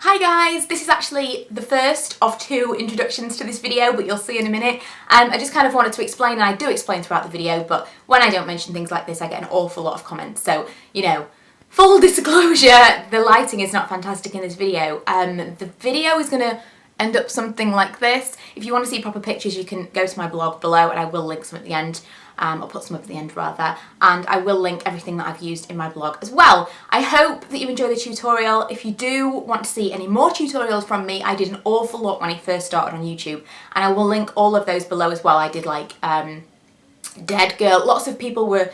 Hi guys, this is actually the first of two introductions to this video, but you'll see in a minute. I just kind of wanted to explain, and I do explain throughout the video, but when I don't mention things like this I get an awful lot of comments, so you know, full disclosure, the lighting is not fantastic in this video. The video is going to end up something like this. If you want to see proper pictures you can go to my blog below, and I will link some at the end. I'll put some up at the end rather, and I will link everything that I've used in my blog as well. I hope that you enjoy the tutorial. If you do want to see any more tutorials from me, I did an awful lot when I first started on YouTube, and I will link all of those below as well. I did like Dead Girl. Lots of people were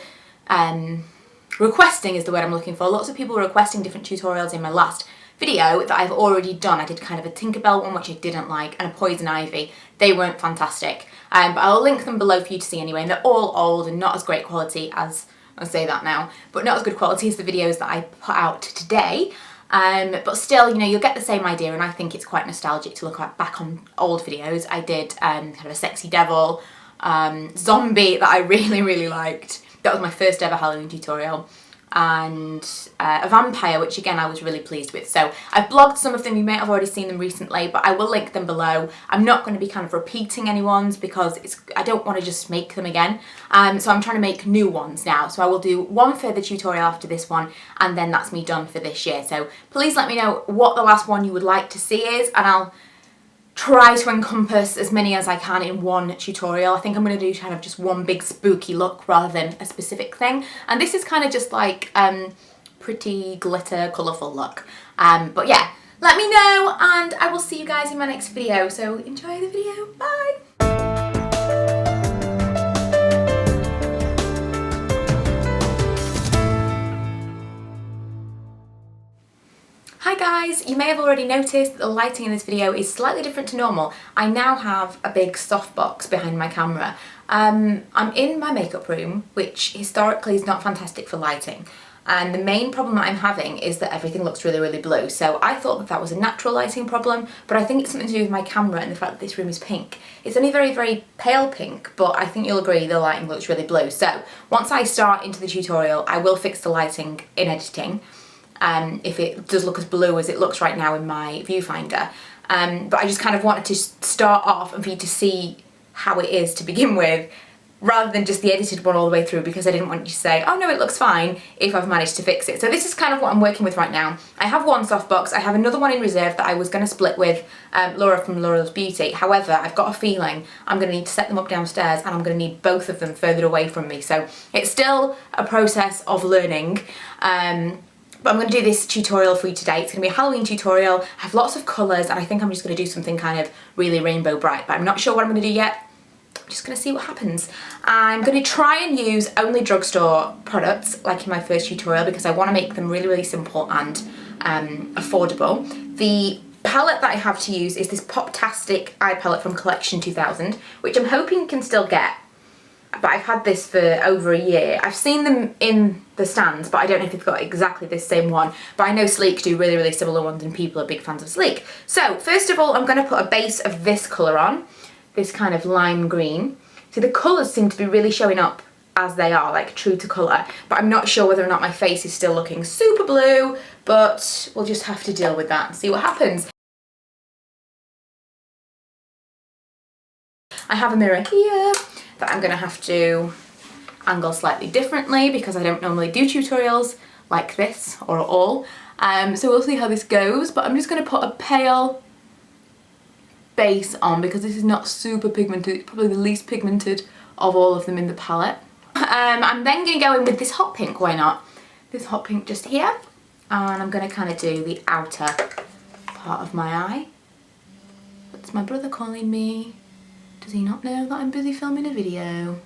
requesting is the word I'm looking for. Lots of people were requesting different tutorials in my last video that I've already done. I did kind of a Tinkerbell one which I didn't like, and a Poison Ivy. They weren't fantastic, but I'll link them below for you to see anyway, and they're all old and not as great quality as, I'll say that now, but not as good quality as the videos that I put out today. But still, you know, you'll get the same idea, and I think it's quite nostalgic to look back on old videos. I did kind of a sexy devil, zombie that I really liked. That was my first ever Halloween tutorial. And a vampire, which again I was really pleased with. So I've blogged some of them, you may have already seen them recently, but I will link them below. I'm not going to be kind of repeating anyone's because I don't want to just make them again. So I'm trying to make new ones now. So I will do one further tutorial after this one, and then that's me done for this year. So please let me know what the last one you would like to see is, and I'll try to encompass as many as I can in one tutorial. I think I'm going to do kind of just one big spooky look rather than a specific thing. And this is kind of just like pretty glitter, colourful look. But yeah, let me know, and I will see you guys in my next video. So enjoy the video. Bye! Hi guys, you may have already noticed that the lighting in this video is slightly different to normal. I now have a big softbox behind my camera. I'm in my makeup room, which historically is not fantastic for lighting. And the main problem that I'm having is that everything looks really blue. So I thought that that was a natural lighting problem, but I think it's something to do with my camera and the fact that this room is pink. It's only very pale pink, but I think you'll agree the lighting looks really blue. So once I start into the tutorial, I will fix the lighting in editing. If it does look as blue as it looks right now in my viewfinder. But I just kind of wanted to start off and for you to see how it is to begin with, rather than just the edited one all the way through, because I didn't want you to say, oh no, it looks fine, if I've managed to fix it. So this is kind of what I'm working with right now. I have one softbox, I have another one in reserve that I was going to split with Laura from Laura's Beauty. However, I've got a feeling I'm going to need to set them up downstairs, and I'm going to need both of them further away from me. So it's still a process of learning. But I'm going to do this tutorial for you today. It's going to be a Halloween tutorial. I have lots of colours, and I think I'm just going to do something kind of really rainbow bright, but I'm not sure what I'm going to do yet. I'm just going to see what happens. I'm going to try and use only drugstore products like in my first tutorial, because I want to make them really simple and affordable. The palette that I have to use is this Poptastic eye palette from Collection 2000, which I'm hoping you can still get. But I've had this for over a year. I've seen them in the stands, but I don't know if they've got exactly this same one. But I know Sleek do really similar ones, and people are big fans of Sleek. So first of all, I'm going to put a base of this colour on, this kind of lime green. See, the colours seem to be really showing up as they are, like true to colour. But I'm not sure whether or not my face is still looking super blue, but we'll just have to deal with that and see what happens. I have a mirror here that I'm going to have to angle slightly differently, because I don't normally do tutorials like this or at all. So we'll see how this goes, but I'm just going to put a pale base on because this is not super pigmented. It's probably the least pigmented of all of them in the palette. I'm then going to go in with this hot pink, why not? This hot pink just here, and I'm going to kind of do the outer part of my eye. That's my brother calling me. Does he not know that I'm busy filming a video?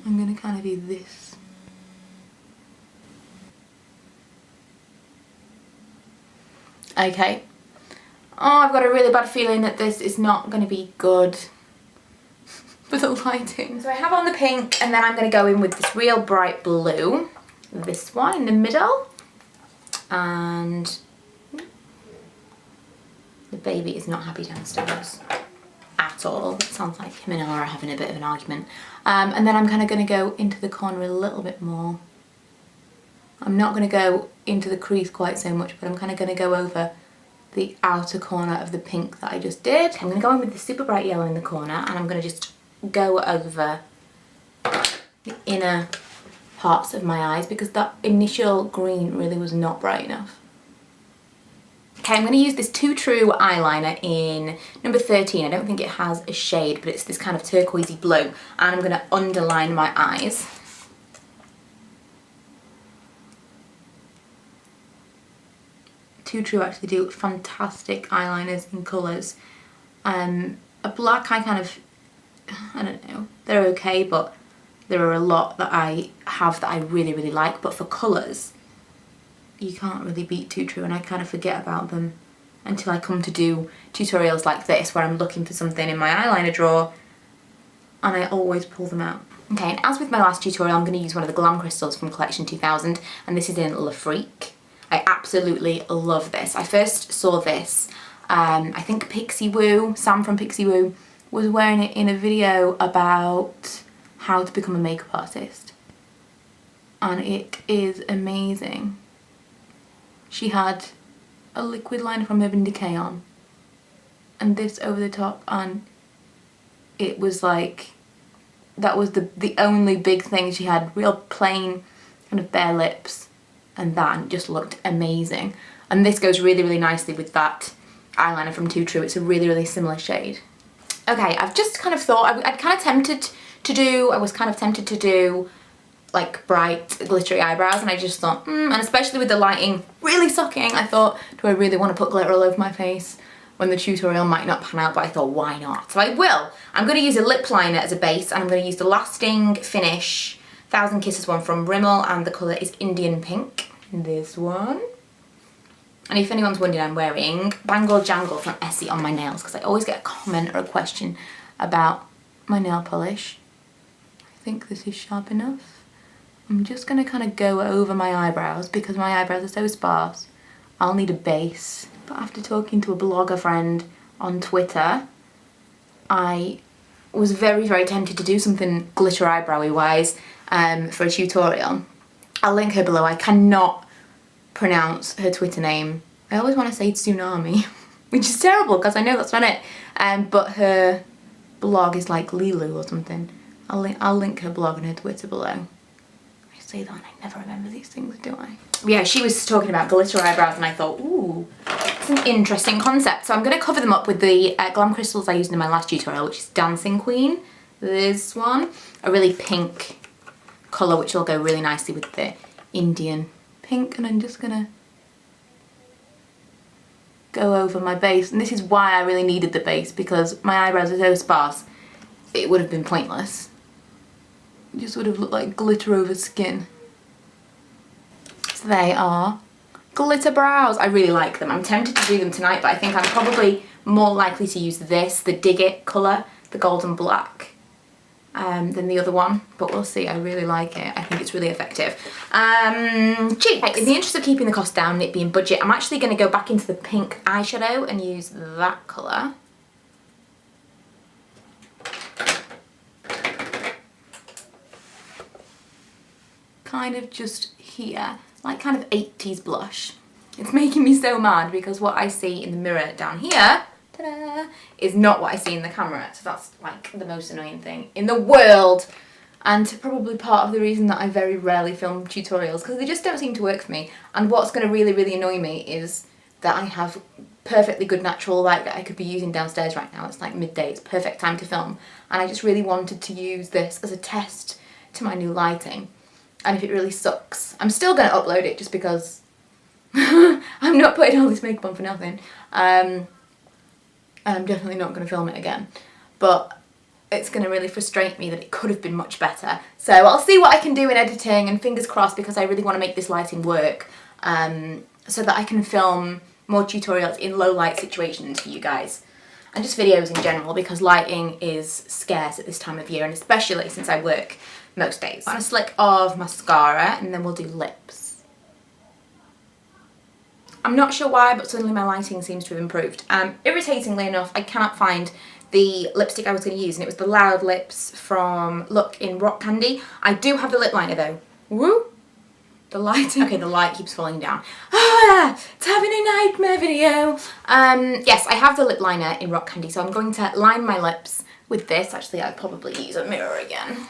I'm going to kind of do this. Okay. Oh, I've got a really bad feeling that this is not going to be good for the lighting. So I have on the pink, and then I'm going to go in with this real bright blue. This one in the middle. And the baby is not happy downstairs. At all. It sounds like him and Laura are having a bit of an argument. And then I'm kind of going to go into the corner a little bit more I'm not going to go into the crease quite so much, but I'm kind of going to go over the outer corner of the pink that I just did. I'm going to go in with the super bright yellow in the corner, and I'm going to just go over the inner parts of my eyes because that initial green really was not bright enough. Okay, I'm going to use this Too True eyeliner in number 13. I don't think it has a shade, but it's this kind of turquoisey blue. And I'm going to underline my eyes. Too True actually do fantastic eyeliners in colours. A black I don't know, they're okay, but there are a lot that I have that I really, really like. But for colours, you can't really beat Too True, and I kind of forget about them until I come to do tutorials like this where I'm looking for something in my eyeliner drawer and I always pull them out. Okay, and as with my last tutorial, I'm going to use one of the Glam Crystals from Collection 2000, and this is in Le Freak. I absolutely love this. I first saw this, I think Pixie Woo, Sam from Pixie Woo, was wearing it in a video about how to become a makeup artist. And it is amazing. She had a liquid liner from Urban Decay on and this over the top, and it was like, that was the only big thing. She had real plain kind of bare lips and that, and it just looked amazing. And this goes really, really nicely with that eyeliner from Too True. It's a really, really similar shade. Okay, I've just kind of thought, I was kind of tempted to do like bright glittery eyebrows, and I just thought, and especially with the lighting really sucking, I thought, do I really want to put glitter all over my face when the tutorial might not pan out? But I thought, why not? So I will. I'm going to use a lip liner as a base, and I'm going to use the Lasting Finish 1000 Kisses one from Rimmel, and the colour is Indian Pink, this one. And if anyone's wondering, I'm wearing Bangle Jangle from Essie on my nails, because I always get a comment or a question about my nail polish. I think this is sharp enough. I'm just going to kind of go over my eyebrows because my eyebrows are so sparse. I'll need a base. But after talking to a blogger friend on Twitter, I was very, very tempted to do something glitter eyebrowy wise for a tutorial. I'll link her below. I cannot pronounce her Twitter name. I always want to say Tsunami, which is terrible because I know that's not it. But her blog is like Lilu or something. I'll link her blog and her Twitter below. Say that and I never remember these things, do I? Yeah, she was talking about glitter eyebrows and I thought, ooh, it's an interesting concept. So I'm going to cover them up with the Glam Crystals I used in my last tutorial, which is Dancing Queen, this one, a really pink colour which will go really nicely with the Indian Pink, and I'm just going to go over my base. And this is why I really needed the base, because my eyebrows are so sparse, it would have been pointless. It just would have looked like glitter over skin. So they are glitter brows. I really like them. I'm tempted to do them tonight, but I think I'm probably more likely to use this, the Dig It colour, the golden black, than the other one. But we'll see. I really like it. I think it's really effective. Cheeks. In the interest of keeping the cost down and it being budget, I'm actually going to go back into the pink eyeshadow and use that colour. Kind of just here, like kind of 80s blush. It's making me so mad because what I see in the mirror down here, ta-da, is not what I see in the camera. So that's like the most annoying thing in the world, and probably part of the reason that I very rarely film tutorials, because they just don't seem to work for me. And what's going to really, really annoy me is that I have perfectly good natural light that I could be using downstairs right now. It's like midday, it's perfect time to film, and I just really wanted to use this as a test to my new lighting. And if it really sucks, I'm still going to upload it just because I'm not putting all this makeup on for nothing. And I'm definitely not going to film it again. But it's going to really frustrate me that it could have been much better. So I'll see what I can do in editing, and fingers crossed, because I really want to make this lighting work so that I can film more tutorials in low light situations for you guys. And just videos in general, because lighting is scarce at this time of year, and especially since I work most days. On a slick of mascara, and then we'll do lips. I'm not sure why, but suddenly my lighting seems to have improved. Irritatingly enough, I cannot find the lipstick I was going to use, and it was the Loud Lips from Look in Rock Candy. I do have the lip liner though. Woo! The lighting. Okay, the light keeps falling down. Ah, it's having a nightmare video. Yes, I have the lip liner in Rock Candy, so I'm going to line my lips with this. Actually, I'd probably use a mirror again.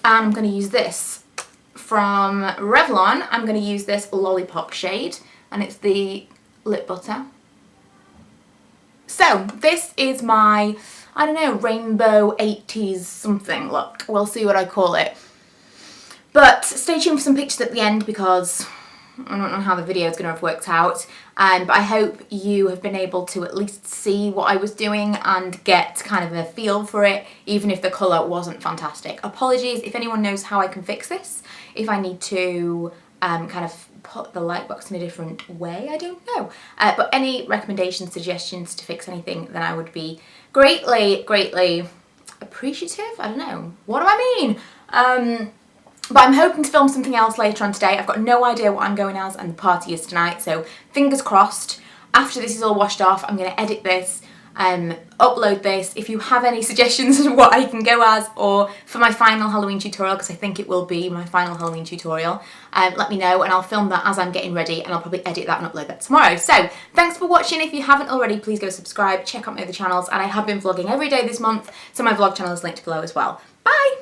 And I'm going to use this from Revlon. I'm going to use this Lollipop shade, and it's the lip butter. So this is my, I don't know, rainbow 80s something look. We'll see what I call it. But stay tuned for some pictures at the end because I don't know how the video is going to have worked out. But I hope you have been able to at least see what I was doing and get kind of a feel for it, even if the colour wasn't fantastic. Apologies if anyone knows how I can fix this. If I need to kind of put the light box in a different way, I don't know. But any recommendations, suggestions to fix anything, then I would be greatly, greatly appreciative. I don't know. What do I mean? But I'm hoping to film something else later on today. I've got no idea what I'm going as, and the party is tonight, so fingers crossed. After this is all washed off, I'm going to edit this, upload this. If you have any suggestions on what I can go as, or for my final Halloween tutorial, because I think it will be my final Halloween tutorial, let me know and I'll film that as I'm getting ready, and I'll probably edit that and upload that tomorrow. So thanks for watching. If you haven't already, please go subscribe, check out my other channels, and I have been vlogging every day this month, so my vlog channel is linked below as well. Bye!